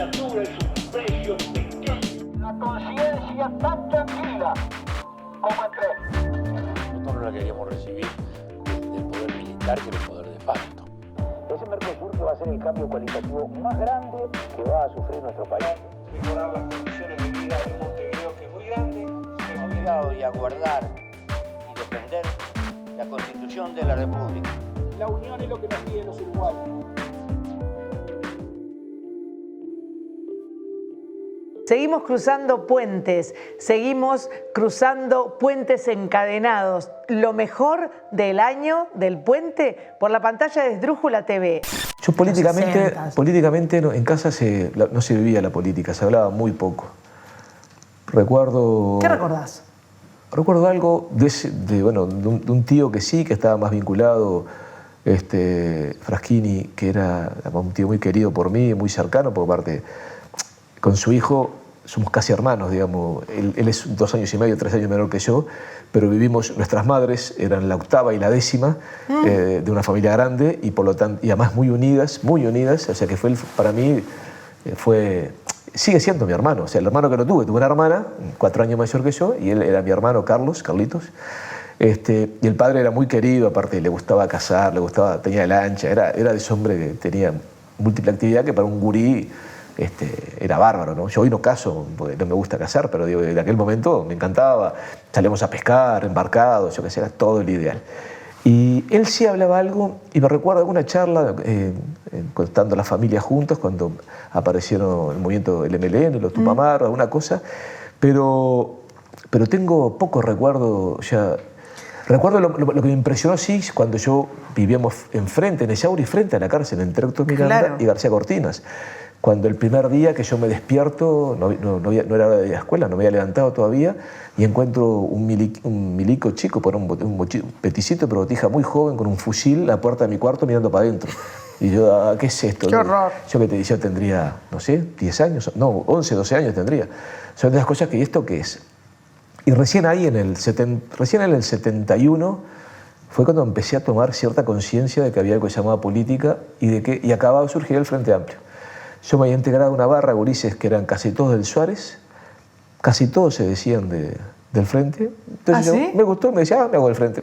literatura y sus precios ficticios. La conciencia tan tranquila como entré. Nosotros no la queríamos recibir del poder militar que del poder de facto. Ese Mercosur que va a ser el cambio cualitativo más grande que va a sufrir nuestro país. Mejorar las condiciones de vida de Montevideo, que es muy grande. Hemos obligado y a guardar y defender la Constitución de la República. La unión es lo que nos piden los uruguayos. Seguimos cruzando puentes, seguimos cruzando puentes encadenados. Lo mejor del año del puente por la pantalla de Esdrújula TV. Yo políticamente en casa no se vivía la política, se hablaba muy poco. Recuerdo... ¿Qué recordás? Recuerdo algo de un tío que sí, que estaba más vinculado, Fraschini, que era un tío muy querido por mí, muy cercano, porque aparte, con su hijo somos casi hermanos, digamos. Él es 2 años y medio, 3 años menor que yo, pero nuestras madres eran la 8ª y la 10ª de una familia grande y por lo tanto, y además muy unidas, o sea que para mí sigue siendo mi hermano, o sea, el hermano que no tuve una hermana, 4 años mayor que yo, y él era mi hermano Carlitos, y el padre era muy querido, aparte le gustaba cazar, tenía lancha, era de ese hombre que tenía múltiple actividad que para un gurí era bárbaro, ¿no? Yo hoy no cazo, porque no me gusta cazar, pero digo, en aquel momento me encantaba, salíamos a pescar, embarcados, yo qué sé, era todo el ideal. Y él sí hablaba algo, y me recuerdo alguna charla contando la familia juntos, cuando aparecieron el movimiento del MLN, los Tupamar, alguna cosa, pero tengo poco recuerdo ya. Recuerdo lo que me impresionó, sí, cuando vivíamos enfrente, en Echauri, frente a la cárcel, entre Héctor Miranda y García Cortinas. Cuando el primer día que yo me despierto, no era hora de ir a la escuela, no me había levantado todavía, y encuentro un milico chico, un peticito, pero botija muy joven, con un fusil a la puerta de mi cuarto mirando para adentro. Y yo, ¿qué es esto? ¡Qué horror! Yo tendría, no sé, 10 años, no, 11, 12 años tendría. Son de las cosas que, ¿y esto qué es? Y recién en el 71 fue cuando empecé a tomar cierta conciencia de que había algo que se llamaba política y acababa de surgir el Frente Amplio. Yo me había integrado a una barra, gurises que eran casi todos del Suárez, casi todos se decían del Frente. Entonces ¿sí? Me gustó, me decía, me hago del Frente.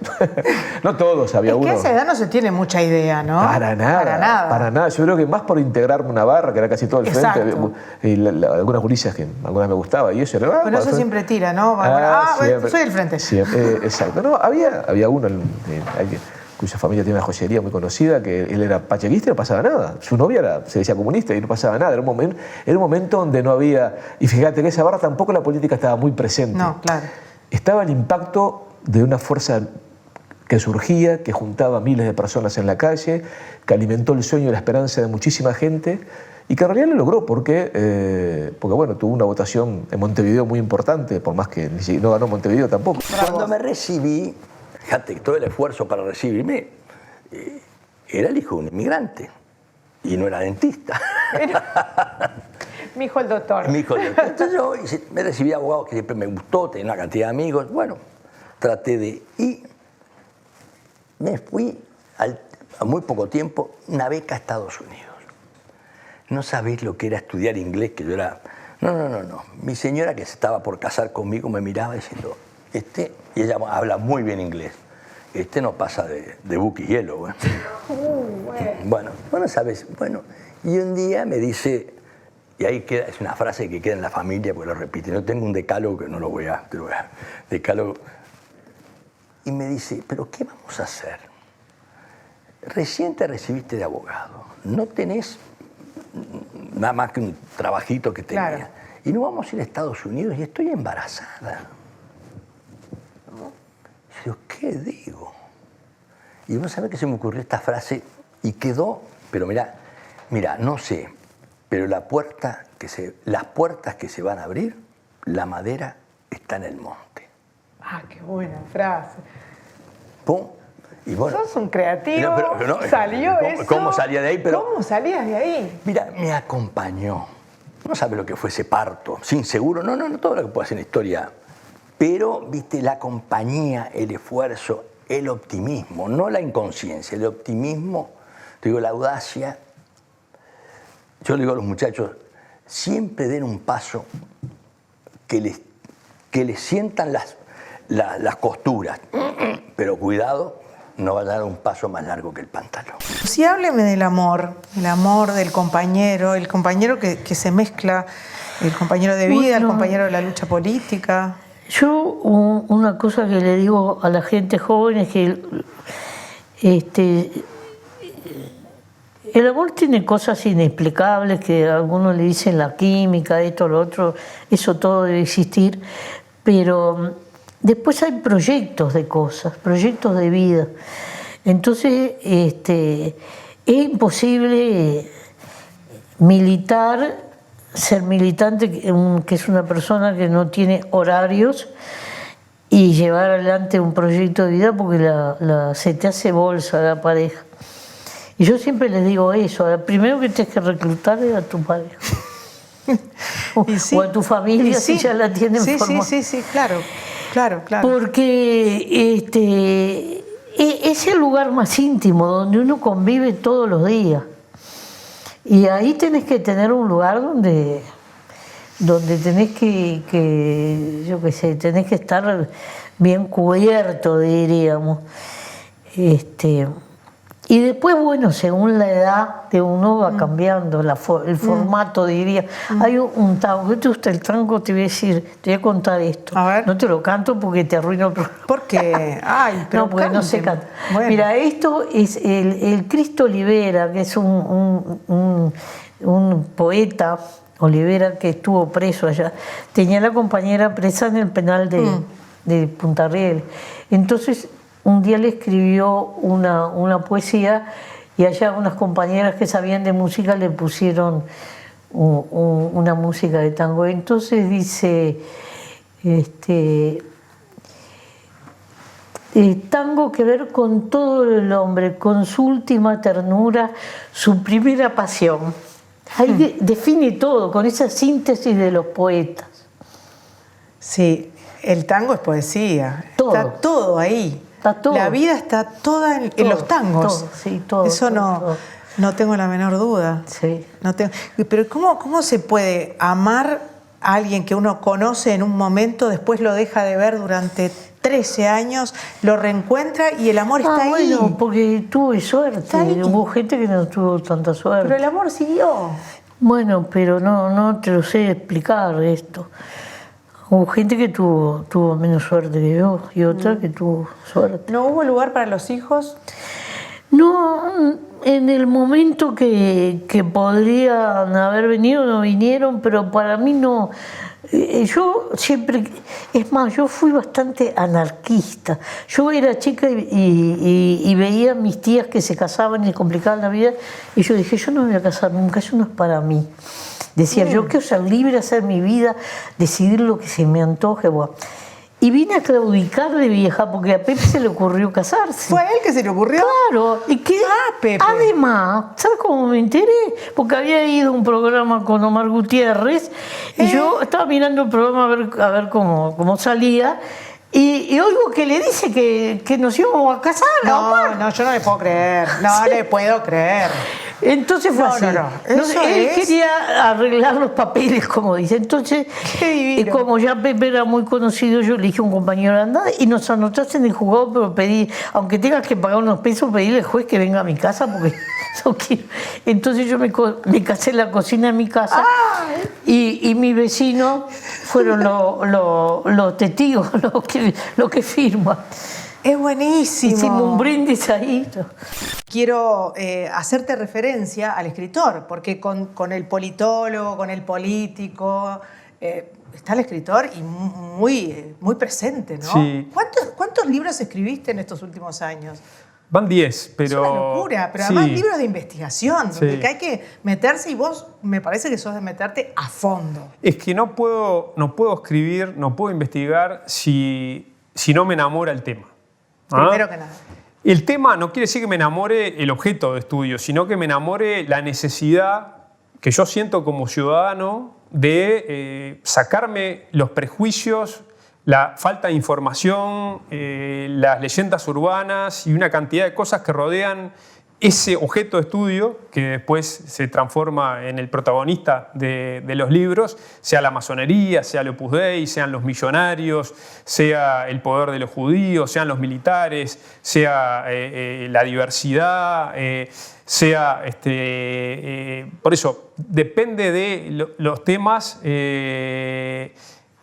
No todos, había uno. Es que a esa edad no se tiene mucha idea, ¿no? Para nada. Yo creo que más por integrarme a una barra, que era casi todo el Frente, y algunas gurises que algunas me gustaba, y eso era... Bueno, eso siempre tira, ¿no? Siempre, soy del Frente. Siempre, exacto. No, había uno, cuya familia tiene una joyería muy conocida, que él era pachequista y no pasaba nada. Su novia se decía comunista y no pasaba nada. Era un momento donde no había... Y fíjate que esa barra tampoco la política estaba muy presente. No, claro. Estaba el impacto de una fuerza que surgía, que juntaba miles de personas en la calle, que alimentó el sueño y la esperanza de muchísima gente y que en realidad lo logró porque tuvo una votación en Montevideo muy importante, por más que no ganó Montevideo tampoco. Cuando me recibí, fíjate, todo el esfuerzo para recibirme, era el hijo de un inmigrante y no era dentista. Mi hijo el doctor. Mi hijo el doctor. Entonces yo me recibí de abogado, que siempre me gustó, tenía una cantidad de amigos. Bueno, y me fui a muy poco tiempo una beca a Estados Unidos. No sabéis lo que era estudiar inglés, que yo era... No. Mi señora, que se estaba por casar conmigo, me miraba diciendo, y ella habla muy bien inglés, no pasa de buque y hielo. Bueno, ¿sabes? Bueno, y un día me dice, y ahí queda, es una frase que queda en la familia, porque lo repite, no tengo un decálogo que no lo voy a... Decálogo. Y me dice, ¿pero qué vamos a hacer? Recién te recibiste de abogado, no tenés nada más que un trabajito que tenías. Claro. Y no vamos a ir a Estados Unidos y estoy embarazada. Y yo, ¿qué digo? Y vos sabés que se me ocurrió esta frase y quedó, pero mirá, no sé, pero las puertas que se van a abrir, la madera está en el monte. Ah, qué buena frase. ¡Pum! Y bueno, sos un creativo. Salió eso. ¿Cómo salía de ahí? ¿Cómo salías de ahí? Mira, me acompañó. No sabe lo que fue ese parto, sin seguro, no, todo lo que puede hacer en la historia. Pero, viste, la compañía, el esfuerzo, el optimismo, no la inconsciencia, el optimismo, te digo, la audacia. Yo le digo a los muchachos, siempre den un paso que les sientan las costuras. Pero cuidado, no van a dar un paso más largo que el pantalón. Sí, hábleme del amor del compañero, el compañero que se mezcla, el compañero de vida, el compañero de la lucha política. Yo una cosa que le digo a la gente joven es que el amor tiene cosas inexplicables, que a algunos le dicen la química, esto, lo otro, eso todo debe existir, pero después hay proyectos de cosas, proyectos de vida. Entonces es imposible ser militante, que es una persona que no tiene horarios, y llevar adelante un proyecto de vida porque se te hace bolsa la pareja. Y yo siempre les digo eso, primero que tienes que reclutar es a tu pareja. O a tu familia si ya la tienen formada. Sí, claro. Porque es el lugar más íntimo donde uno convive todos los días. Y ahí tenés que tener un lugar donde tenés yo qué sé, tenés que estar bien cubierto, diríamos. Y después, bueno, según la edad de uno va cambiando el formato, diría. Hay un tango, ¿qué te gusta el tango? Te voy a contar esto. A ver. No te lo canto porque te arruino el programa. ¿Por qué? Ay, pero no, porque no se canta. Bueno. Mira, esto es el Cristo Olivera, que es un poeta, Olivera, que estuvo preso allá. Tenía la compañera presa en el penal de Punta Riel. Entonces, un día le escribió una poesía y allá unas compañeras que sabían de música le pusieron una música de tango. Entonces dice, tango que ver con todo el hombre, con su última ternura, su primera pasión. Ahí define todo, con esa síntesis de los poetas. Sí, el tango es poesía. Todo. Está todo ahí. Está todo. La vida está toda en los tangos. Todo, sí, todo. Eso todo. No tengo la menor duda. Sí. Pero ¿cómo se puede amar a alguien que uno conoce en un momento, después lo deja de ver durante 13 años, lo reencuentra y el amor está ahí? Bueno, porque tuve suerte. Hubo gente que no tuvo tanta suerte. Pero el amor siguió. Bueno, pero no te lo sé explicar esto. Hubo gente que tuvo menos suerte que yo y otra que tuvo suerte. ¿No hubo lugar para los hijos? No, en el momento que podrían haber venido, no vinieron, pero para mí no. Yo siempre, es más, yo fui bastante anarquista. Yo era chica y veía a mis tías que se casaban y complicaban la vida, y yo dije, yo no me voy a casar nunca, eso no es para mí. Decía, yo quiero ser libre, hacer mi vida, decidir lo que se me antoje. Bueno. Y vine a claudicar de vieja porque a Pepe se le ocurrió casarse. ¿Fue a él que se le ocurrió? Claro. Y que, Pepe. además, ¿sabes cómo me enteré? Porque había ido a un programa con Omar Gutiérrez y yo estaba mirando el programa a ver cómo salía. Y oigo que le dice que nos íbamos a casar. No, yo no le puedo creer. No le puedo creer. Entonces fue así. Él quería arreglar los papeles, como dice. Entonces, como ya Pepe era muy conocido, yo le dije a un compañero de andada y nos anotaste en el juzgado, pero pedí, aunque tengas que pagar unos pesos, pedirle al juez que venga a mi casa porque no quiero. Entonces yo me casé en la cocina de mi casa y mi vecino fueron los testigos, los que firman. Es buenísimo. Hicimos un brindis ahí. Quiero hacerte referencia al escritor, porque con el politólogo, con el político, está el escritor y muy presente, ¿no? Sí. ¿Cuántos libros escribiste en estos últimos años? Van 10, pero... Es una locura, pero además libros de investigación, donde que hay que meterse y vos me parece que sos de meterte a fondo. Es que no puedo escribir, no puedo investigar si no me enamora el tema. Primero que nada. El tema no quiere decir que me enamore el objeto de estudio, sino que me enamore la necesidad que yo siento como ciudadano de sacarme los prejuicios, la falta de información, las leyendas urbanas y una cantidad de cosas que rodean ese objeto de estudio, que después se transforma en el protagonista de los libros, sea la masonería, sea el Opus Dei, sean los millonarios, sea el poder de los judíos, sean los militares, sea la diversidad, sea... por eso, depende de los temas...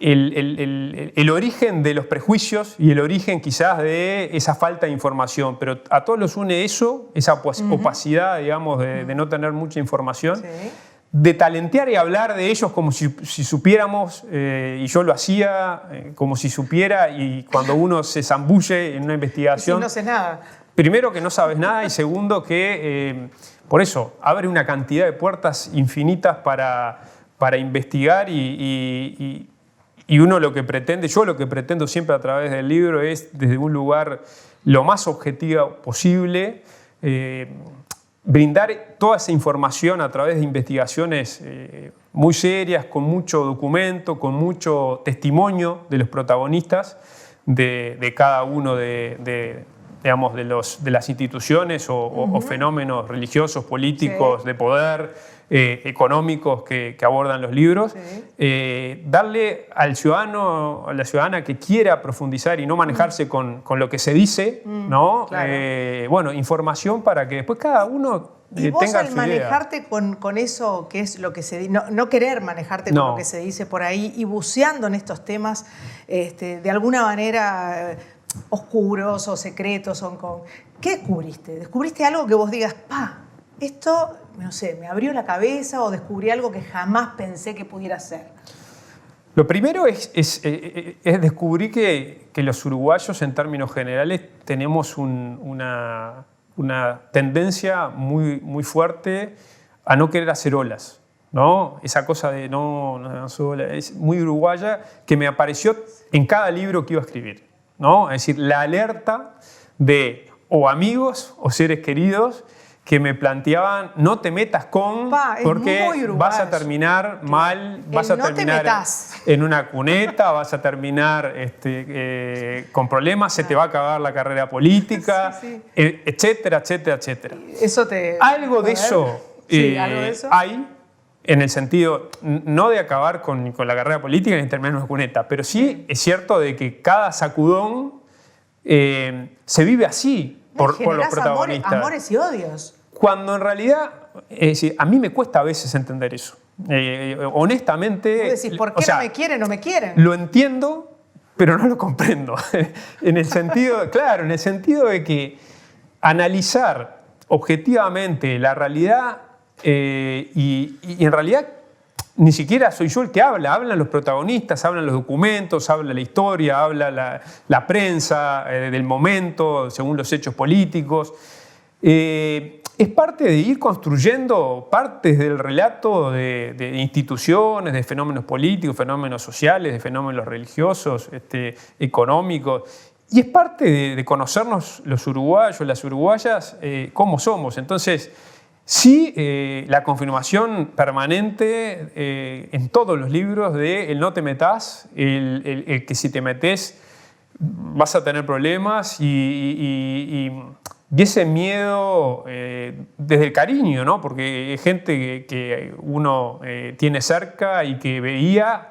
El origen de los prejuicios y el origen quizás de esa falta de información, pero a todos los une eso, esa opacidad, digamos, de no tener mucha información, sí, de talentear y hablar de ellos como si supiéramos, y yo lo hacía, como si supiera, y cuando uno se zambulle en una investigación... Y no sé nada. Primero que no sabes nada y segundo que, por eso, abre una cantidad de puertas infinitas para investigar y uno lo que pretende, yo lo que pretendo siempre a través del libro es desde un lugar lo más objetivo posible, brindar toda esa información a través de investigaciones muy serias, con mucho documento, con mucho testimonio de los protagonistas de cada uno digamos, de las instituciones o fenómenos religiosos, políticos, sí, de poder, económicos que abordan los libros, sí, darle al ciudadano, a la ciudadana que quiera profundizar y no manejarse con lo que se dice, ¿no? Claro. Bueno, información para que después cada uno y vos tenga al su manejarte idea. con eso que es lo que se dice, no querer manejarte con lo que se dice por ahí y buceando en estos temas de alguna manera oscuros o secretos, ¿qué descubriste? ¿Descubriste algo que vos digas, esto, no sé, me abrió la cabeza o descubrí algo que jamás pensé que pudiera ser? Lo primero es descubrir que los uruguayos, en términos generales, tenemos una tendencia muy fuerte a no querer hacer olas, ¿no? Esa cosa de no olas, es muy uruguaya, que me apareció en cada libro que iba a escribir, ¿no? Es decir, la alerta de o amigos o seres queridos que me planteaban, no te metas porque vas a terminar mal, vas a terminar en una cuneta, vas a terminar con problemas, se te va a acabar la carrera política, etcétera, etcétera, etcétera. Eso algo de eso hay, en el sentido no de acabar con la carrera política ni terminar en una cuneta, pero sí es cierto de que cada sacudón se vive así. Por los protagonistas. Amores y odios. Cuando en realidad, es decir, a mí me cuesta a veces entender eso. Honestamente... Vos decís, ¿por qué no me quieren o me quieren? Lo entiendo, pero no lo comprendo. En el sentido, claro, en el sentido de que analizar objetivamente la realidad y en realidad ni siquiera soy yo el que hablan los protagonistas, hablan los documentos, habla la historia, habla la prensa del momento, según los hechos políticos. Es parte de ir construyendo partes del relato de instituciones, de fenómenos políticos, fenómenos sociales, de fenómenos religiosos, económicos. Y es parte de conocernos los uruguayos, las uruguayas, cómo somos. Entonces, sí, la confirmación permanente en todos los libros de el no te metas, el que si te metes vas a tener problemas y ese miedo desde el cariño, ¿no? Porque es gente que uno tiene cerca y que veía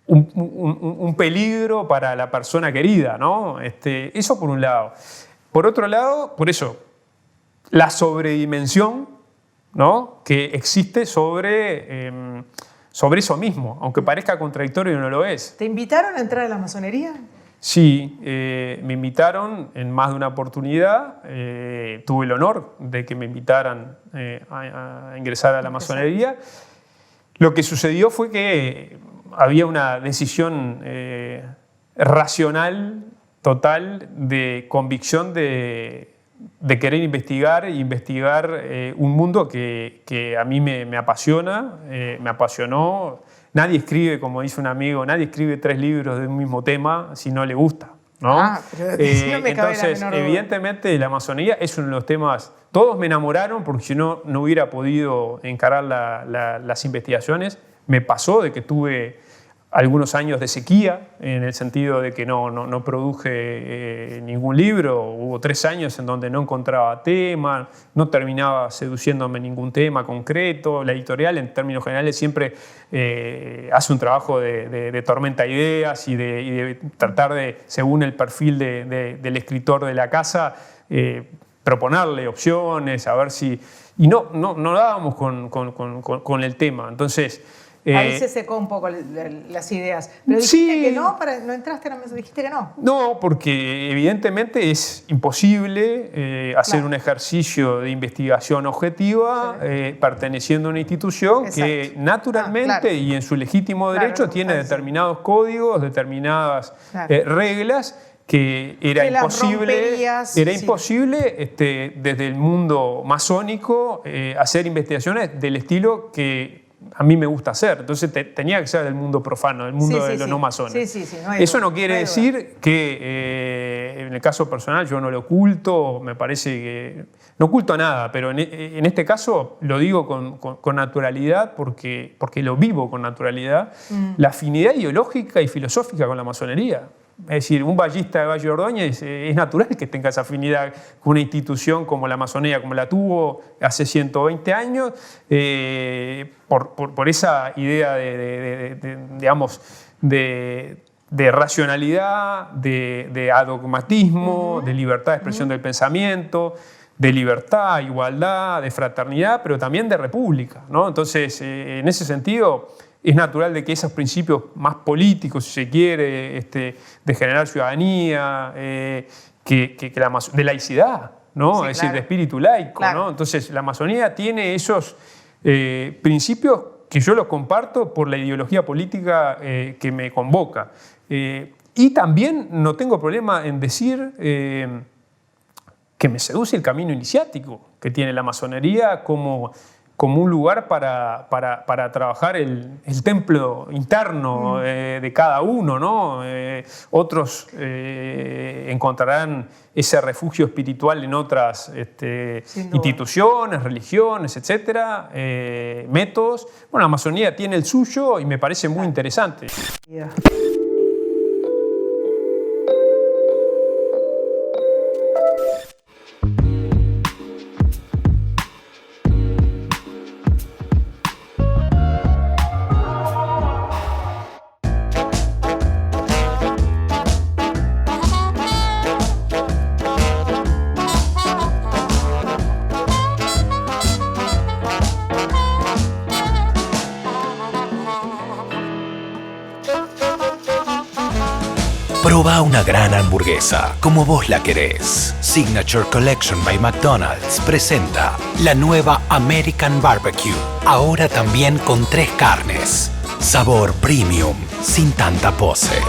un peligro para la persona querida, ¿no? Eso por un lado. Por otro lado, por eso, la sobredimensión, ¿no? Que existe sobre eso mismo, aunque parezca contradictorio y no lo es. ¿Te invitaron a entrar a la masonería? Sí, me invitaron en más de una oportunidad. Tuve el honor de que me invitaran a ingresar a la masonería. Lo que sucedió fue que había una decisión racional, total, de convicción de querer investigar un mundo que a mí me apasiona, me apasionó. Nadie escribe, como dice un amigo, nadie escribe 3 libros de un mismo tema si no le gusta, ¿no? Pero no me cabe entonces, la menor duda. evidentemente, la masonería es uno de los temas. Todos me enamoraron porque si no hubiera podido encarar las investigaciones. Me pasó de que tuve algunos años de sequía, en el sentido de que no produje ningún libro. Hubo 3 años en donde no encontraba tema, no terminaba seduciéndome ningún tema concreto. La editorial, en términos generales, siempre hace un trabajo de tormenta de ideas y de tratar de, según el perfil del escritor de la casa, proponerle opciones, a ver si... Y no dábamos con el tema. Entonces... Ahí se secó un poco las ideas. Pero dijiste que no, no entraste a la mesa, dijiste que no. No, porque evidentemente es imposible hacer un ejercicio de investigación objetiva perteneciendo a una institución que naturalmente y en su legítimo derecho tiene determinados códigos, determinadas reglas que era imposible desde el mundo masónico hacer investigaciones del estilo que a mí me gusta hacer. Entonces tenía que ser del mundo profano, del mundo de los no masones. Eso no quiere decir que en el caso personal yo no lo oculto, me parece que no oculto nada, pero en este caso lo digo con naturalidad porque lo vivo con naturalidad, la afinidad ideológica y filosófica con la masonería. Es decir, un vallista de Valle Ordóñez es natural que tenga esa afinidad con una institución como la masonería, como la tuvo hace 120 años, por esa idea de racionalidad, de adogmatismo, de libertad de expresión del pensamiento, de libertad, igualdad, de fraternidad, pero también de república, ¿no? Entonces, en ese sentido... Es natural de que esos principios más políticos, si se quiere, de generar ciudadanía, de laicidad, ¿no? Es decir, de espíritu laico, ¿no? Entonces, la masonía tiene esos principios que yo los comparto por la ideología política que me convoca. Y también no tengo problema en decir que me seduce el camino iniciático que tiene la masonería como un lugar para trabajar el templo interno de cada uno, ¿no? Otros encontrarán ese refugio espiritual en otras instituciones, religiones, etcétera, métodos. Bueno, la masonía tiene el suyo y me parece muy interesante. Proba una gran hamburguesa, como vos la querés. Signature Collection by McDonald's presenta la nueva American Barbecue. Ahora también con 3 carnes. Sabor premium, sin tanta pose.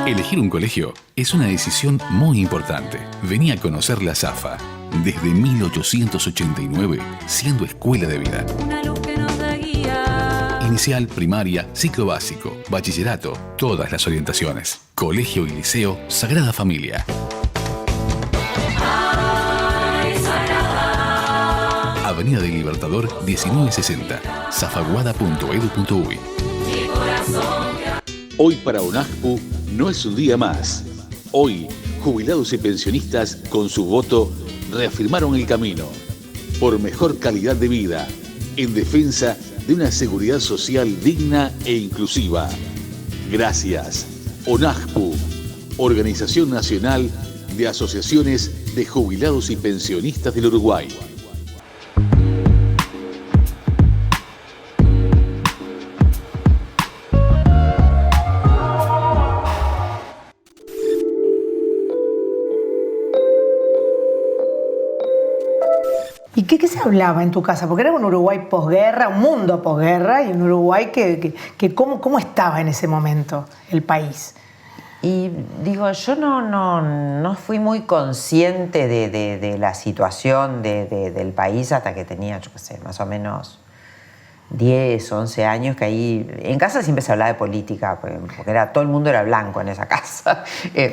Elegir un colegio es una decisión muy importante. Vení a conocer la Safa desde 1889, siendo escuela de vida. Una luz que nos da guía. Inicial, primaria, ciclo básico, bachillerato, todas las orientaciones. Colegio y Liceo Sagrada Familia. Avenida del Libertador 1960, zafaguada.edu.uy. Hoy para UNAJPU no es un día más. Hoy, jubilados y pensionistas con su voto reafirmaron el camino por mejor calidad de vida en defensa de una seguridad social digna e inclusiva. Gracias. UNAJPU, Organización Nacional de Asociaciones de Jubilados y Pensionistas del Uruguay. qué se hablaba en tu casa? Porque era un Uruguay posguerra, un mundo posguerra, y un Uruguay que ¿cómo estaba en ese momento el país? Y digo, yo no fui muy consciente de la situación del país hasta que tenía, yo qué sé, más o menos 10, 11 años, que ahí en casa siempre se hablaba de política, porque todo el mundo era blanco en esa casa.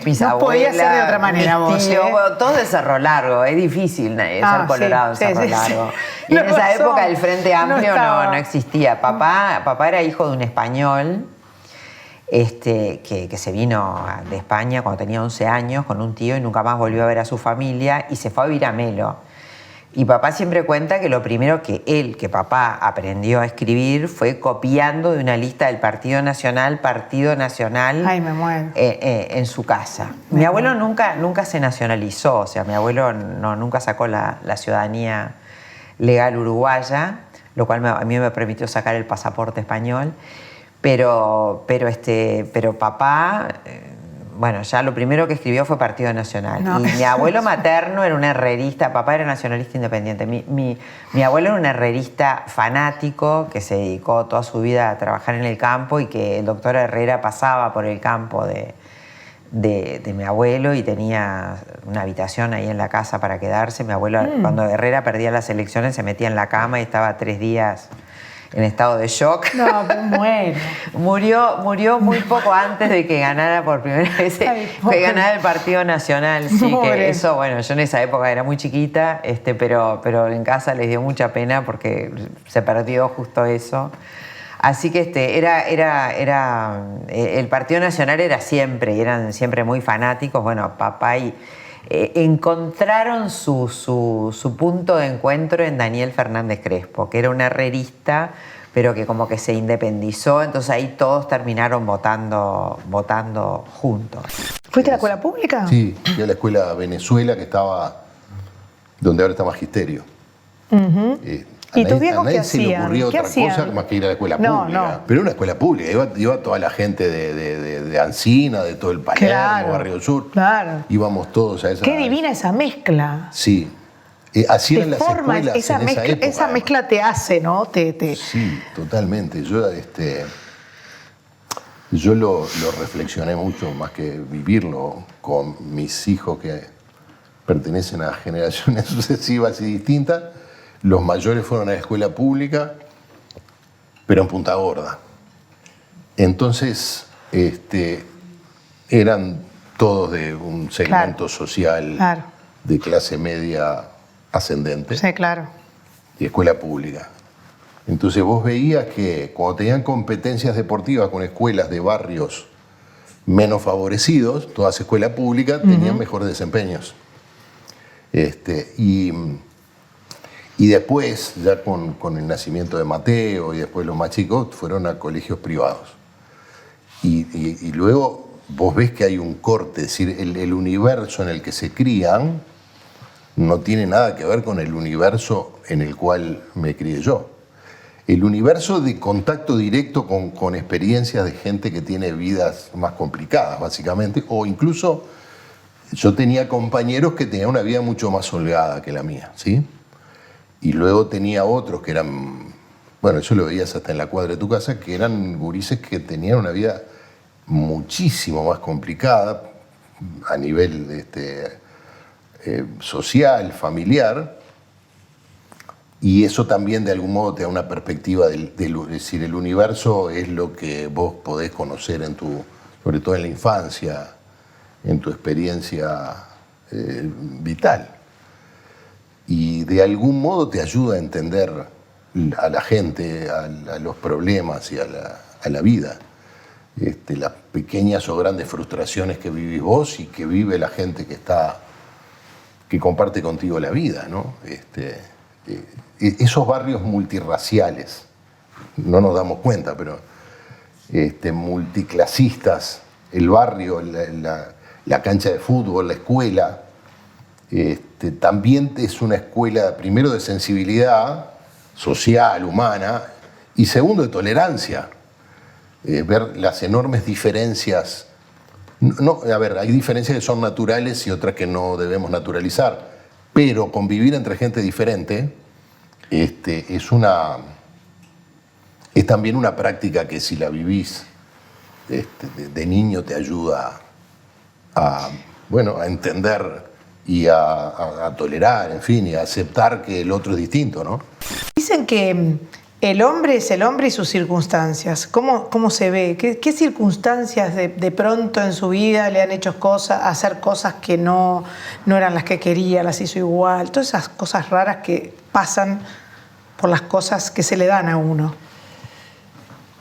Mis no abuelas, podía ser de otra manera vos, bueno, todo de Cerro Largo, es difícil ser colorado en Cerro Largo. Y en esa época el Frente Amplio no existía. Papá era hijo de un español que se vino de España cuando tenía 11 años con un tío y nunca más volvió a ver a su familia y se fue a vivir a Melo. Y papá siempre cuenta que lo primero que papá aprendió a escribir fue copiando de una lista del Partido Nacional, Ay, me muero. en su casa. Mi abuelo nunca se nacionalizó, o sea, mi abuelo nunca sacó la ciudadanía legal uruguaya, lo cual a mí me permitió sacar el pasaporte español. Pero papá, bueno, ya lo primero que escribió fue Partido Nacional. No. Y mi abuelo materno era un herrerista, papá era nacionalista independiente. Mi abuelo era un herrerista fanático que se dedicó toda su vida a trabajar en el campo y que el doctor Herrera pasaba por el campo de mi abuelo y tenía una habitación ahí en la casa para quedarse. Mi abuelo, cuando Herrera perdía las elecciones, se metía en la cama y estaba 3 días en estado de shock. No, muero. Murió muy poco antes de que ganara por primera vez, que ganara el Partido Nacional. Sí, que eso, bueno, yo en esa época era muy chiquita, pero en casa les dio mucha pena porque se perdió justo eso. Así que el Partido Nacional eran siempre muy fanáticos. Bueno, papá encontraron su punto de encuentro en Daniel Fernández Crespo, que era un herrerista, pero que como que se independizó, entonces ahí todos terminaron votando juntos. ¿Fuiste a la escuela pública? Sí, fui a la escuela Venezuela, que estaba donde ahora está Magisterio. ¿Y tus viejos qué hacían? Se le ocurrió otra cosa más que ir a la escuela pública. No. Pero una escuela pública, iba toda la gente de Ancina, de todo el Palermo, Barrio Sur. Claro. Íbamos todos a esa... Qué divina esa mezcla. Sí. Así eran las escuelas en esa época. Esa mezcla te hace, ¿no? Sí, totalmente. Yo lo reflexioné mucho, más que vivirlo, con mis hijos que pertenecen a generaciones sucesivas y distintas. Los mayores fueron a la escuela pública, pero en Punta Gorda. Entonces, eran todos de un segmento social de clase media ascendente. Sí, claro. Y escuela pública. Entonces vos veías que cuando tenían competencias deportivas con escuelas de barrios menos favorecidos, todas escuelas públicas tenían mejores desempeños. Y después, ya con el nacimiento de Mateo y después los más chicos, fueron a colegios privados. Y luego vos ves que hay un corte, es decir, el universo en el que se crían no tiene nada que ver con el universo en el cual me crié yo. El universo de contacto directo con experiencias de gente que tiene vidas más complicadas, básicamente, o incluso yo tenía compañeros que tenían una vida mucho más holgada que la mía, ¿sí? Y luego tenía otros que eran, bueno, eso lo veías hasta en la cuadra de tu casa, que eran gurises que tenían una vida muchísimo más complicada a nivel social, familiar, y eso también de algún modo te da una perspectiva es decir, el universo es lo que vos podés conocer sobre todo en la infancia, en tu experiencia vital. Y de algún modo te ayuda a entender a la gente, a los problemas y a la vida. Las pequeñas o grandes frustraciones que vivís vos y que vive la gente que comparte contigo la vida, ¿no? Esos barrios multirraciales, no nos damos cuenta, pero multiclasistas, el barrio, la cancha de fútbol, la escuela, también es una escuela, primero, de sensibilidad social, humana, y segundo, de tolerancia. Ver las enormes diferencias. Hay diferencias que son naturales y otras que no debemos naturalizar, pero convivir entre gente diferente es también una práctica que si la vivís de niño te ayuda a entender y a tolerar, en fin, y a aceptar que el otro es distinto, ¿no? Dicen que el hombre es el hombre y sus circunstancias. ¿Cómo se ve? ¿Qué circunstancias de pronto en su vida le han hecho hacer cosas que no eran las que quería, las hizo igual? Todas esas cosas raras que pasan por las cosas que se le dan a uno.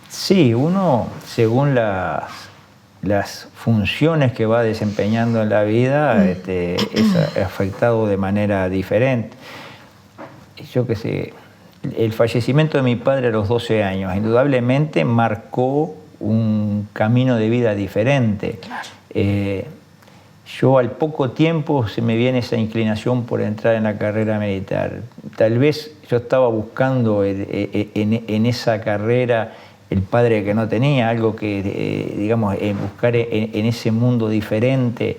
Sí, uno, según las funciones que va desempeñando en la vida, es afectado de manera diferente. Yo qué sé, el fallecimiento de mi padre a los 12 años indudablemente marcó un camino de vida diferente. Claro. Yo al poco tiempo se me viene esa inclinación por entrar en la carrera militar. Tal vez yo estaba buscando en esa carrera el padre que no tenía, algo que, digamos, buscar en ese mundo diferente.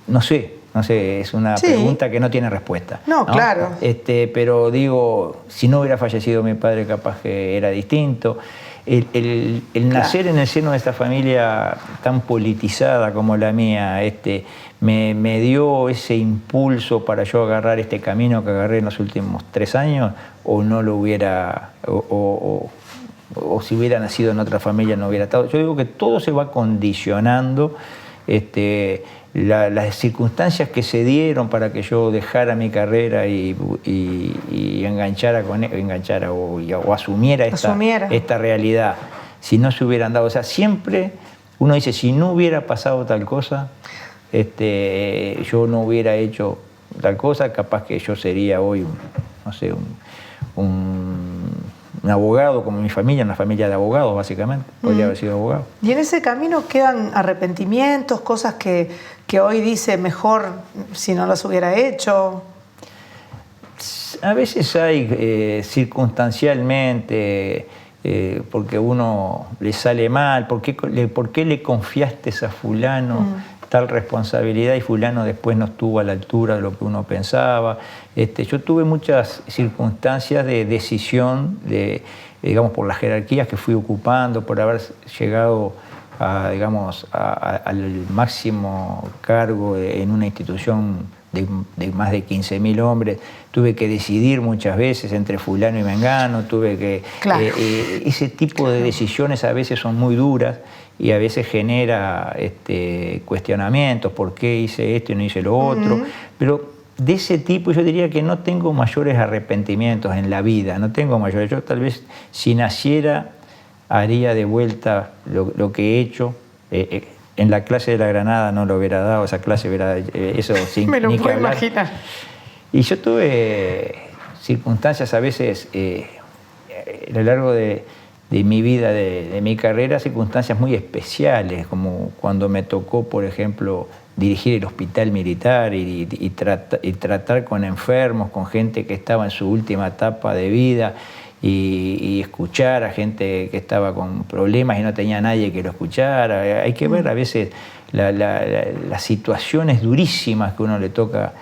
No sé, es una pregunta que no tiene respuesta. No, claro. Pero digo, si no hubiera fallecido mi padre, capaz que era distinto. El nacer en el seno de esta familia tan politizada como la mía, me dio ese impulso para yo agarrar este camino que agarré en los últimos 3 años, o no lo hubiera, o si hubiera nacido en otra familia no hubiera estado. Yo digo que todo se va condicionando. Las circunstancias que se dieron para que yo dejara mi carrera y enganchara o asumiera esta realidad, si no se hubieran dado. O sea, siempre uno dice, si no hubiera pasado tal cosa, yo no hubiera hecho tal cosa, capaz que yo sería hoy, un abogado como mi familia, una familia de abogados básicamente, podría haber sido abogado. Y en ese camino quedan arrepentimientos, cosas que hoy dice mejor si no las hubiera hecho. A veces hay circunstancialmente, porque uno le sale mal, ¿por qué le confiaste a fulano tal responsabilidad y fulano después no estuvo a la altura de lo que uno pensaba? Yo tuve muchas circunstancias de decisión, digamos, por las jerarquías que fui ocupando, por haber llegado al máximo cargo en una institución de más de 15.000 hombres. Tuve que decidir muchas veces entre fulano y mengano, Claro. Ese tipo de decisiones a veces son muy duras y a veces genera cuestionamientos, ¿por qué hice esto y no hice lo otro? Pero de ese tipo yo diría que no tengo mayores arrepentimientos en la vida, no tengo mayores. Yo tal vez si naciera haría de vuelta lo que he hecho. En la clase de la Granada no lo hubiera dado, esa clase hubiera eso sin Me lo ni que puedo hablar. imaginar. Y yo tuve circunstancias a veces a lo largo de mi vida, de mi carrera, circunstancias muy especiales, como cuando me tocó, por ejemplo, dirigir el hospital militar y tratar con enfermos, con gente que estaba en su última etapa de vida, y escuchar a gente que estaba con problemas y no tenía nadie que lo escuchara. Hay que ver a veces las situaciones durísimas que uno le toca.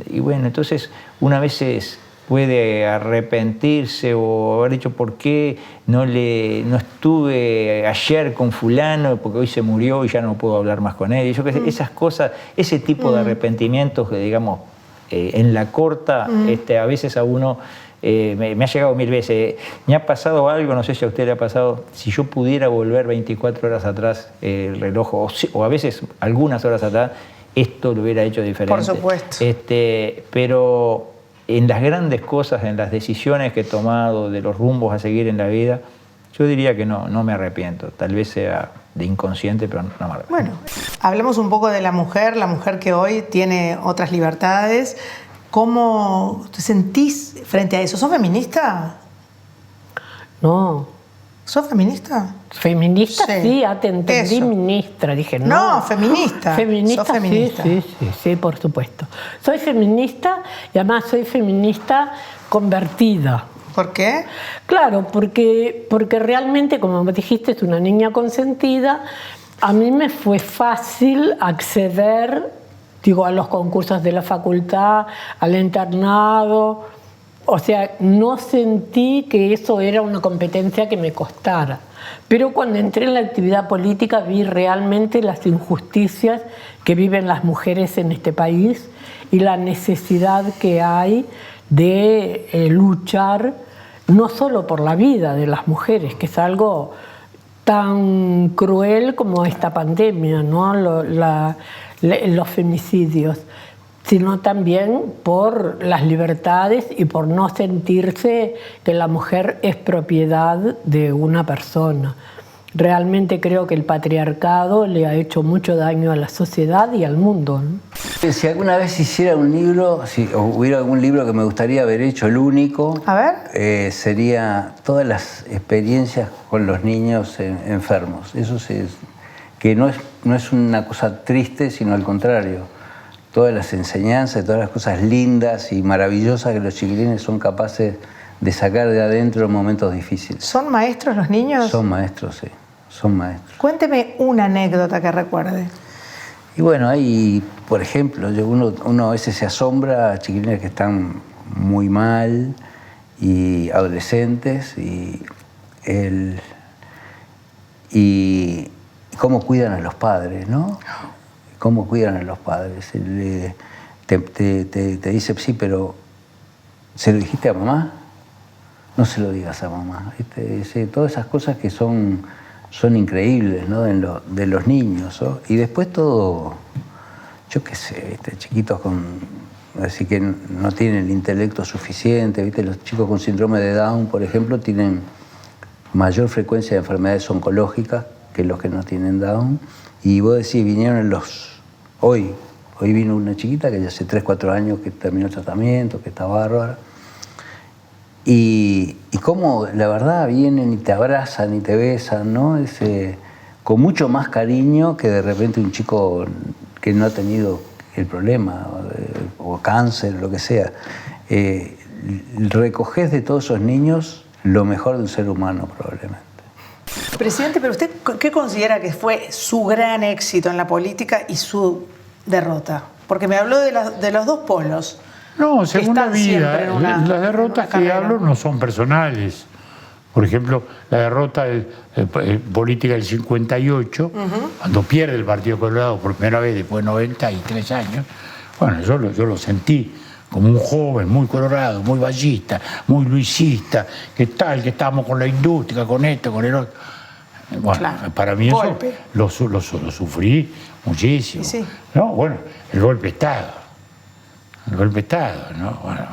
Y bueno, entonces una veces puede arrepentirse o haber dicho por qué no estuve ayer con fulano porque hoy se murió y ya no puedo hablar más con él. Y yo qué sé, esas cosas, ese tipo de arrepentimientos que, digamos, en la corta, a veces a uno me ha llegado 1000 veces. Me ha pasado algo, no sé si a usted le ha pasado, si yo pudiera volver 24 horas atrás el reloj, o a veces algunas horas atrás, esto lo hubiera hecho diferente. Por supuesto. Pero en las grandes cosas, en las decisiones que he tomado, de los rumbos a seguir en la vida, yo diría que no me arrepiento. Tal vez sea de inconsciente, pero no me arrepiento. Bueno, hablemos un poco de la mujer que hoy tiene otras libertades. ¿Cómo te sentís frente a eso? ¿Sos feminista? No. ¿Sos feminista? Feminista sí, te entendí ministra, dije no. No, feminista. Feminista, ¿Sos feminista? Sí, por supuesto. Soy feminista y además soy feminista convertida. ¿Por qué? Claro, porque realmente, como dijiste, es una niña consentida. A mí me fue fácil acceder, a los concursos de la facultad, al internado. O sea, no sentí que eso era una competencia que me costara. Pero cuando entré en la actividad política vi realmente las injusticias que viven las mujeres en este país y la necesidad que hay de luchar no solo por la vida de las mujeres, que es algo tan cruel como esta pandemia, ¿no? Los femicidios, sino también por las libertades y por no sentirse que la mujer es propiedad de una persona. Realmente creo que el patriarcado le ha hecho mucho daño a la sociedad y al mundo, ¿no? Si alguna vez hiciera un libro, si hubiera algún libro que me gustaría haber hecho, el único, sería todas las experiencias con los niños enfermos. Eso sí, que no es una cosa triste, sino al contrario. Todas las enseñanzas, todas las cosas lindas y maravillosas que los chiquilines son capaces de sacar de adentro en momentos difíciles. ¿Son maestros los niños? Son maestros, sí. Son maestros. Cuénteme una anécdota que recuerde. Y bueno, hay, por ejemplo, uno a veces se asombra a chiquilines que están muy mal y adolescentes y cómo cuidan a los padres, ¿no? Cómo cuidan a los padres. Te dice, sí, pero ¿se lo dijiste a mamá? No se lo digas a mamá. Todas esas cosas que son increíbles, ¿no? de los niños, ¿no? Y después todo, yo qué sé, chiquitos así que no tienen el intelecto suficiente, ¿viste? Los chicos con síndrome de Down, por ejemplo, tienen mayor frecuencia de enfermedades oncológicas que los que no tienen Down. Y vos decís, vinieron hoy vino una chiquita que ya hace 3, 4 años que terminó el tratamiento, que está bárbara. Y cómo, la verdad, vienen y te abrazan y te besan, ¿no? Con mucho más cariño que de repente un chico que no ha tenido el problema, o cáncer, lo que sea. Recogés de todos esos niños lo mejor de un ser humano, probablemente. Presidente, pero ¿usted qué considera que fue su gran éxito en la política y su derrota? Porque me habló de los dos polos. No, según la vida, las derrotas que hablo no son personales. Por ejemplo, la derrota política del 58, cuando pierde el Partido Colorado por primera vez después de 93 años, bueno, yo lo sentí como un joven muy colorado, muy vallista, muy luisista, que estábamos con la industria, con esto, con el otro. Bueno, claro. Para mí eso lo sufrí muchísimo. Sí. ¿No? Bueno, el golpe de Estado. El golpe de Estado, ¿no? Bueno,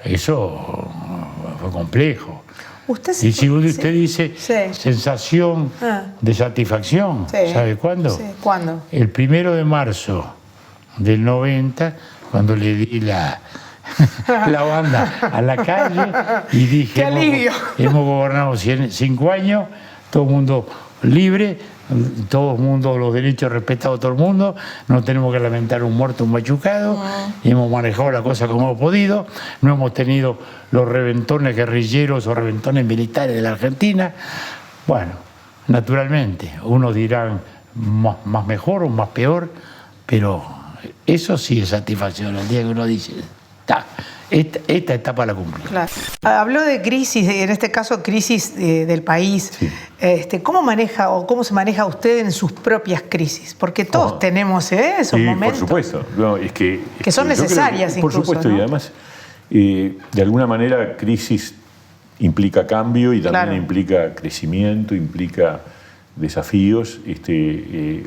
eso fue complejo. Y si usted dice sensación de satisfacción, ¿sabe cuándo? Sí. ¿Cuándo? El 1 de marzo del 90, cuando le di la banda a la calle y dije, ¡qué alivio! Hemos gobernado 5 años, todo el mundo libre, todo el mundo, los derechos respetados a todo el mundo, no tenemos que lamentar un muerto, un machucado, y hemos manejado la cosa como hemos podido, no hemos tenido los reventones guerrilleros o reventones militares de la Argentina. Bueno, naturalmente, unos dirán más mejor o más peor, pero eso sí es satisfacción, el día que uno dice, esta etapa la cumplí. Claro. Habló de crisis, en este caso crisis del país. Sí. ¿Cómo maneja o cómo se maneja usted en sus propias crisis? Porque todos tenemos esos momentos. Por supuesto. No, que son necesarias incluso. Por supuesto, ¿no? Y además, de alguna manera, crisis implica cambio y también implica crecimiento, implica desafíos.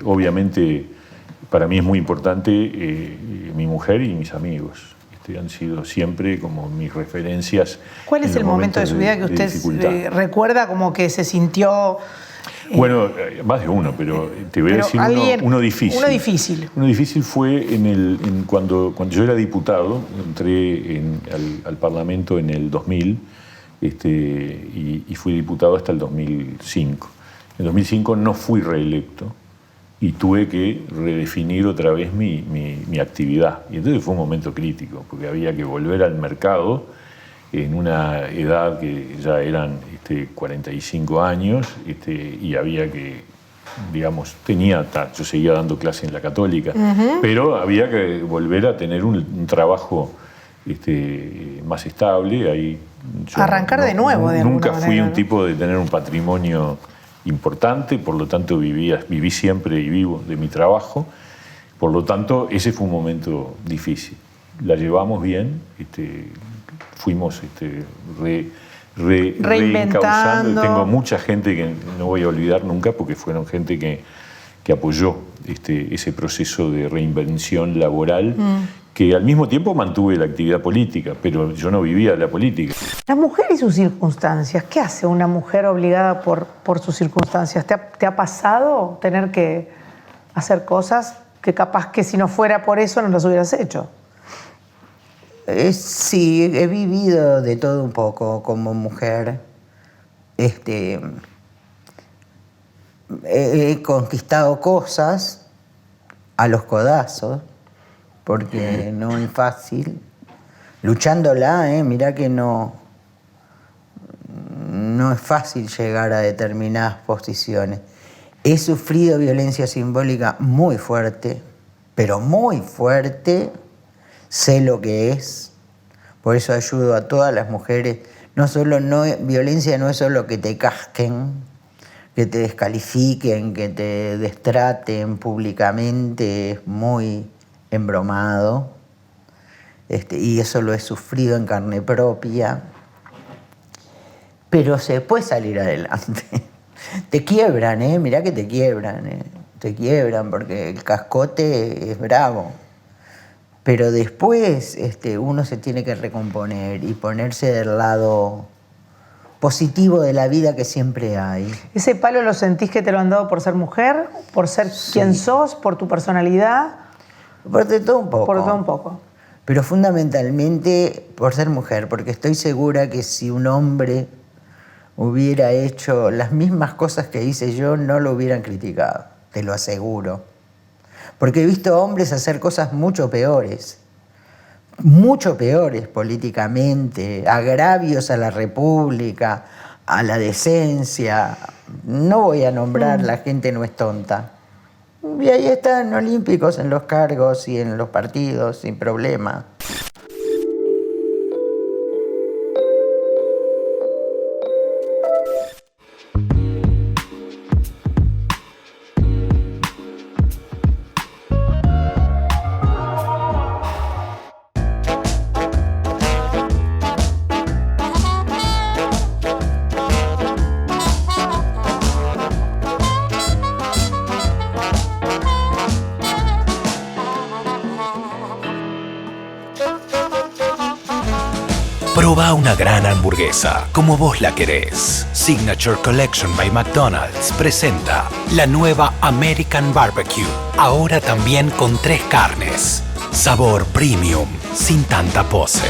Obviamente, para mí es muy importante mi mujer y mis amigos. Han sido siempre como mis referencias. ¿Cuál es el momento de su vida que usted recuerda como que se sintió? Bueno, más de uno, pero te voy a decir uno difícil. Uno difícil. Uno difícil fue cuando yo era diputado, entré al Parlamento en el 2000 y fui diputado hasta el 2005. En el 2005 no fui reelecto y tuve que redefinir otra vez mi actividad. Y entonces fue un momento crítico, porque había que volver al mercado en una edad que ya eran 45 años, y había que, digamos, yo seguía dando clase en la Católica, pero había que volver a tener un trabajo más estable. Ahí arrancar de nuevo, de nunca alguna fui manera, un tipo de tener un patrimonio importante, por lo tanto viví siempre y vivo de mi trabajo. Por lo tanto, ese fue un momento difícil. La llevamos bien, fuimos reencauzando. Tengo mucha gente que no voy a olvidar nunca, porque fueron gente que apoyó ese proceso de reinvención laboral, que al mismo tiempo mantuve la actividad política, pero yo no vivía de la política. La mujer y sus circunstancias. ¿Qué hace una mujer obligada por sus circunstancias? ¿Te ha pasado tener que hacer cosas que capaz que si no fuera por eso no las hubieras hecho? Sí, he vivido de todo un poco como mujer. He conquistado cosas a los codazos, porque no es fácil. Luchándola, mirá que no es fácil llegar a determinadas posiciones. He sufrido violencia simbólica muy fuerte, pero muy fuerte. Sé lo que es. Por eso ayudo a todas las mujeres. Violencia no es solo que te casquen, que te descalifiquen, que te destraten públicamente. Es muy embromado. Y eso lo he sufrido en carne propia. Pero se puede salir adelante. Te quiebran, mirá que te quiebran. Te quiebran porque el cascote es bravo. Pero después uno se tiene que recomponer y ponerse del lado positivo de la vida que siempre hay. ¿Ese palo lo sentís que te lo han dado por ser mujer? ¿Por ser quien sos? ¿Por tu personalidad? Por de todo un poco. Por todo un poco. Pero fundamentalmente por ser mujer, porque estoy segura que si un hombre hubiera hecho las mismas cosas que hice yo, no lo hubieran criticado, te lo aseguro. Porque he visto hombres hacer cosas mucho peores políticamente, agravios a la República, a la decencia. No voy a nombrar, la gente no es tonta. Y ahí están olímpicos en los cargos y en los partidos, sin problema. Proba una gran hamburguesa, como vos la querés. Signature Collection by McDonald's presenta la nueva American Barbecue. Ahora también con 3 carnes. Sabor premium, sin tanta pose.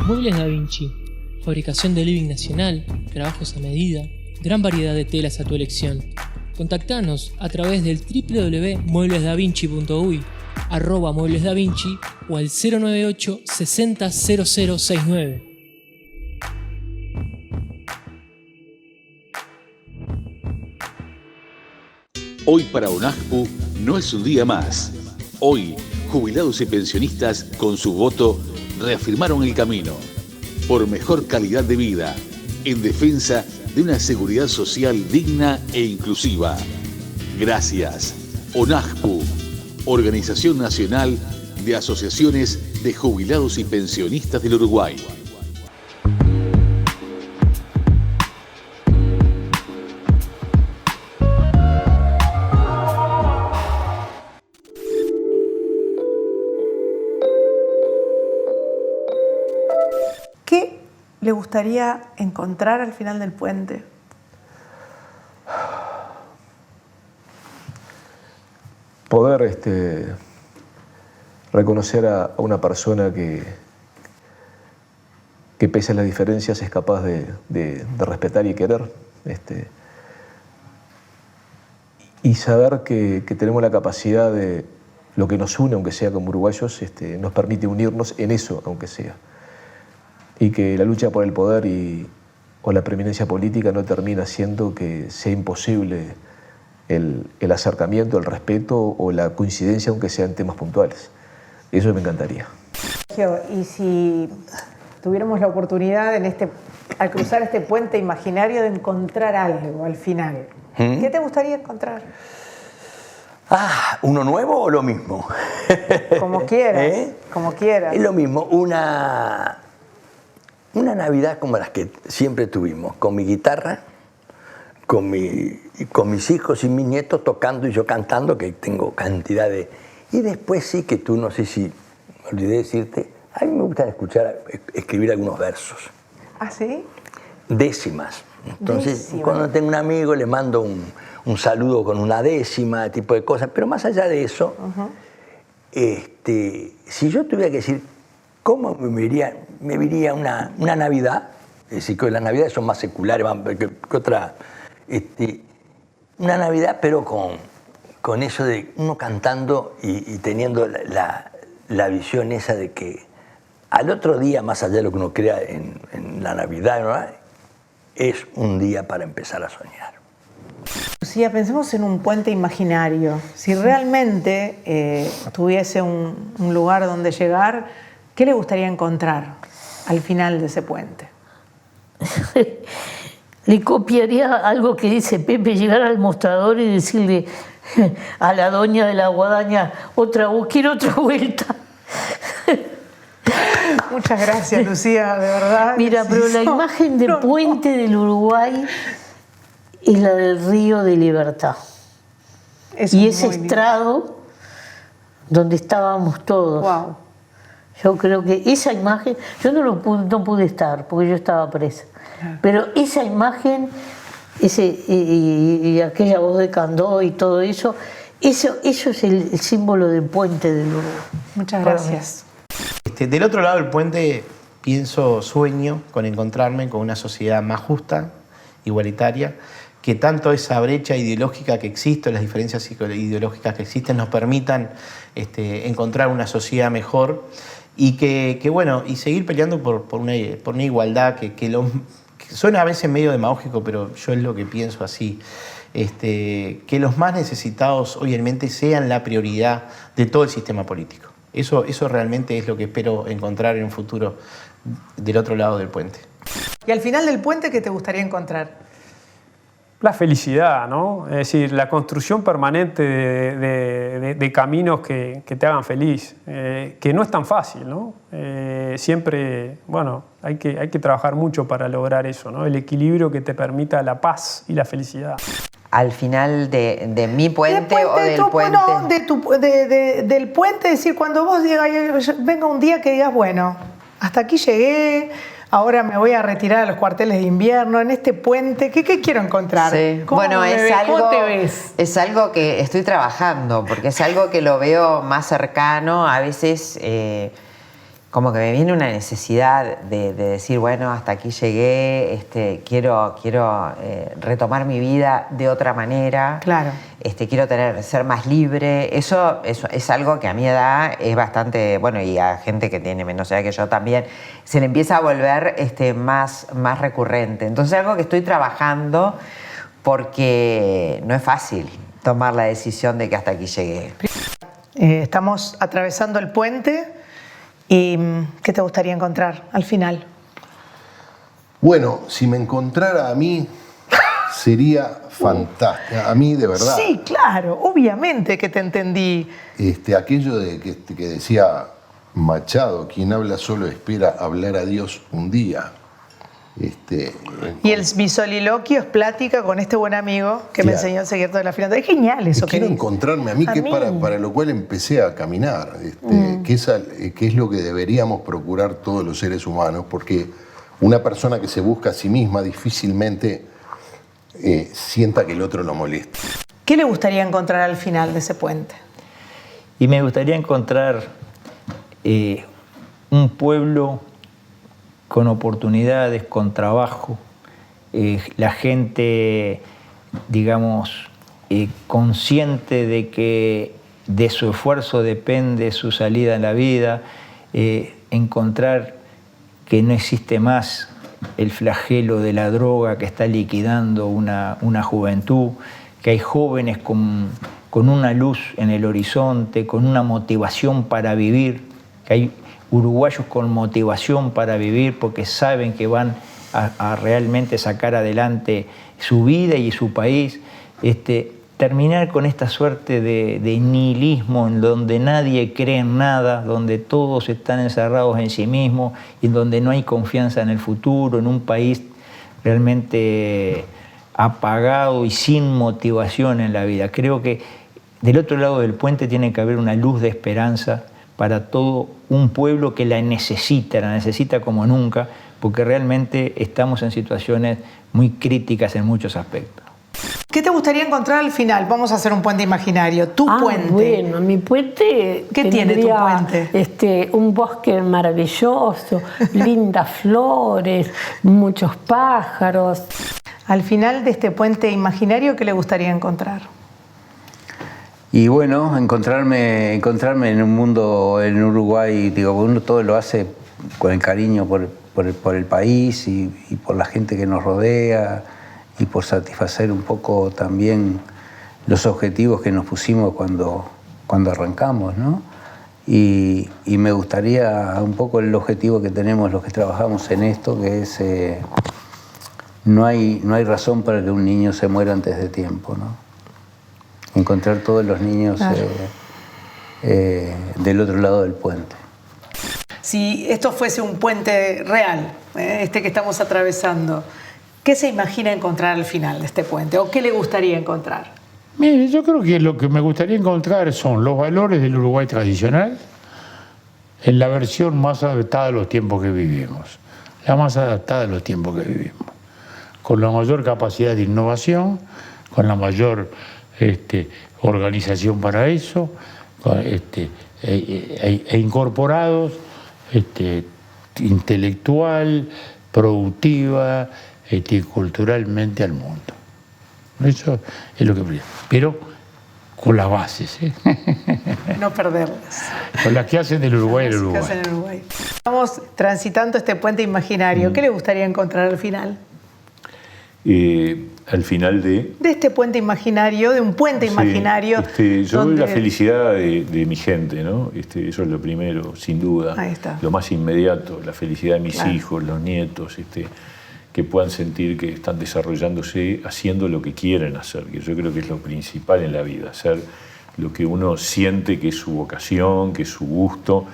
Muebles Da Vinci, fabricación de living nacional, trabajos a medida, gran variedad de telas a tu elección. Contactanos a través del www.mueblesdavinci.uy, @mueblesdavinci o al 098 60 0069. Hoy para UNAJPU no es un día más. Hoy, jubilados y pensionistas con su voto reafirmaron el camino por mejor calidad de vida en defensa de una seguridad social digna e inclusiva. Gracias. ONAJPU, Organización Nacional de Asociaciones de Jubilados y Pensionistas del Uruguay. ¿Qué le gustaría encontrar al final del puente? Poder reconocer a una persona que pese a las diferencias es capaz de respetar y querer. y saber que tenemos la capacidad de lo que nos une, aunque sea como uruguayos, nos permite unirnos en eso, aunque sea. Y que la lucha por el poder o la preeminencia política no termina haciendo que sea imposible el acercamiento, el respeto o la coincidencia, aunque sea en temas puntuales. Eso me encantaría. Y si tuviéramos la oportunidad al cruzar este puente imaginario de encontrar algo al final, ¿qué te gustaría encontrar? ¿Uno nuevo o lo mismo? Como quieras, como quieras. Es lo mismo, una Navidad como las que siempre tuvimos, con mi guitarra, con mis hijos y mis nietos tocando y yo cantando, que tengo cantidad de... Y después sí que tú, no sé si me olvidé decirte, a mí me gusta escribir algunos versos. ¿Ah, sí? Décimas. Entonces, cuando tengo un amigo le mando un saludo con una décima, tipo de cosas. Pero más allá de eso, si yo tuviera que decir cómo me viría una Navidad, es decir, que las Navidades son más seculares que otra, una Navidad, pero con eso de uno cantando y teniendo la visión esa de que al otro día, más allá de lo que uno crea en la Navidad, ¿no?, es un día para empezar a soñar. Lucía, pensemos en un puente imaginario. Si realmente tuviese un lugar donde llegar, ¿qué le gustaría encontrar al final de ese puente? Le copiaría algo que dice Pepe, llegar al mostrador y decirle a la doña de la guadaña, quiero otra vuelta. Muchas gracias, Lucía, de verdad. Mira, pero la imagen del puente del Uruguay es la del Río de Libertad. Y ese estrado donde estábamos todos. Wow. Yo creo que esa imagen, yo no pude estar porque yo estaba presa, pero esa imagen, y aquella voz de Candó y todo eso es el símbolo del puente del Uruguay. Muchas gracias. Del otro lado del puente sueño con encontrarme con una sociedad más justa, igualitaria, que tanto esa brecha ideológica que existe, las diferencias ideológicas que existen, nos permitan encontrar una sociedad mejor y y seguir peleando por una igualdad que suena a veces medio demagógico, pero yo es lo que pienso así. Que los más necesitados obviamente sean la prioridad de todo el sistema político. Eso realmente es lo que espero encontrar en un futuro del otro lado del puente. ¿Y al final del puente qué te gustaría encontrar? La felicidad, ¿no? Es decir, la construcción permanente de caminos que te hagan feliz, que no es tan fácil, ¿no? Siempre, hay que trabajar mucho para lograr eso, ¿no? El equilibrio que te permita la paz y la felicidad. Al final de mi puente o del puente. No, del puente, es decir, cuando vos venga un día que digas, bueno, hasta aquí llegué, ahora me voy a retirar a los cuarteles de invierno, en este puente, ¿qué quiero encontrar? Sí. ¿Cómo te ves? Es algo que estoy trabajando, porque es algo que lo veo más cercano, a veces como que me viene una necesidad de decir, bueno, hasta aquí llegué, quiero retomar mi vida de otra manera. Claro. Quiero ser más libre. Eso es algo que a mi edad es bastante, y a gente que tiene menos edad que yo también, se le empieza a volver más recurrente. Entonces es algo que estoy trabajando porque no es fácil tomar la decisión de que hasta aquí llegué. Estamos atravesando el puente. ¿Y qué te gustaría encontrar al final? Bueno, si me encontrara a mí, sería fantástico. A mí, de verdad. Sí, claro, obviamente que te entendí. Aquello que decía Machado, quien habla solo espera hablar a Dios un día. Y mi soliloquio es plática con este buen amigo que me enseñó el secreto de la finanza. Es genial eso. Quiero encontrarme a mí, que para lo cual empecé a caminar, que es lo que deberíamos procurar todos los seres humanos, porque una persona que se busca a sí misma difícilmente sienta que el otro lo molesta. ¿Qué le gustaría encontrar al final de ese puente? Y me gustaría encontrar un pueblo con oportunidades, con trabajo, la gente, digamos, consciente de que de su esfuerzo depende su salida en la vida, encontrar que no existe más el flagelo de la droga que está liquidando una juventud, que hay jóvenes con una luz en el horizonte, con una motivación para vivir, que hay uruguayos con motivación para vivir porque saben que van a realmente sacar adelante su vida y su país. Terminar con esta suerte de nihilismo en donde nadie cree en nada, donde todos están encerrados en sí mismos y en donde no hay confianza en el futuro, en un país realmente apagado y sin motivación en la vida. Creo que del otro lado del puente tiene que haber una luz de esperanza para todo un pueblo que la necesita como nunca, porque realmente estamos en situaciones muy críticas en muchos aspectos. ¿Qué te gustaría encontrar al final? Vamos a hacer un puente imaginario. Tu puente. Bueno, mi puente. ¿Qué tiene tu puente? Un bosque maravilloso, lindas flores, muchos pájaros. Al final de este puente imaginario, ¿qué le gustaría encontrar? Y bueno, encontrarme en un mundo, en Uruguay, digo, uno todo lo hace con el cariño por el país y por la gente que nos rodea, y por satisfacer un poco también los objetivos que nos pusimos cuando arrancamos, ¿no? Y me gustaría un poco el objetivo que tenemos los que trabajamos en esto, que es no hay razón para que un niño se muera antes de tiempo, ¿no? Encontrar todos los niños del otro lado del puente. Si esto fuese un puente real, este que estamos atravesando, ¿qué se imagina encontrar al final de este puente? ¿O qué le gustaría encontrar? Mire, yo creo que lo que me gustaría encontrar son los valores del Uruguay tradicional en la versión más adaptada a los tiempos que vivimos. La más adaptada a los tiempos que vivimos. Con la mayor capacidad de innovación, con la mayor organización para eso, e incorporados, intelectual, productiva, culturalmente al mundo. Eso es lo que pienso. Pero con las bases, no perderlas. Con las que hacen del Uruguay el Uruguay. Estamos transitando este puente imaginario. ¿Qué le gustaría encontrar al final? Al final de este puente imaginario, de un puente imaginario. Yo veo la felicidad de mi gente, ¿no? Eso es lo primero, sin duda. Ahí está. Lo más inmediato, la felicidad de mis hijos, los nietos, que puedan sentir que están desarrollándose haciendo lo que quieren hacer, que yo creo que es lo principal en la vida, hacer lo que uno siente que es su vocación, que es su gusto,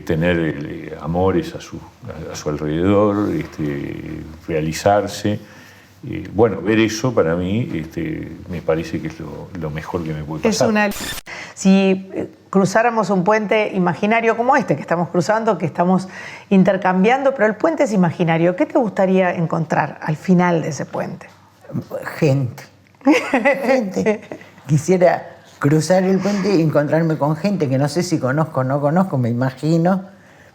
tener amores a su alrededor, realizarse. Bueno, ver eso para mí me parece que es lo mejor que me puede pasar. Si cruzáramos un puente imaginario como este que estamos cruzando, que estamos intercambiando, pero el puente es imaginario, ¿qué te gustaría encontrar al final de ese puente? Gente. Quisiera cruzar el puente y encontrarme con gente que no sé si conozco o no conozco, me imagino,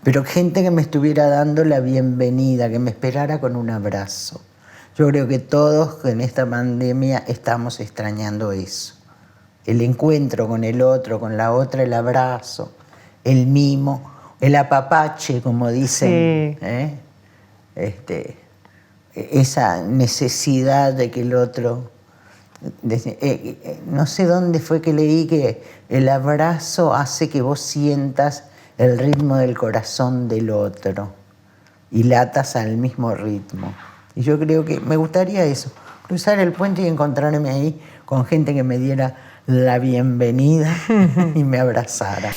pero gente que me estuviera dando la bienvenida, que me esperara con un abrazo. Yo creo que todos en esta pandemia estamos extrañando eso. El encuentro con el otro, con la otra, el abrazo, el mimo, el apapache, como dicen. Sí. Esa necesidad de que el otro... no sé dónde fue que leí que el abrazo hace que vos sientas el ritmo del corazón del otro y latas al mismo ritmo. Y yo creo que me gustaría eso, cruzar el puente y encontrarme ahí con gente que me diera la bienvenida y me abrazara.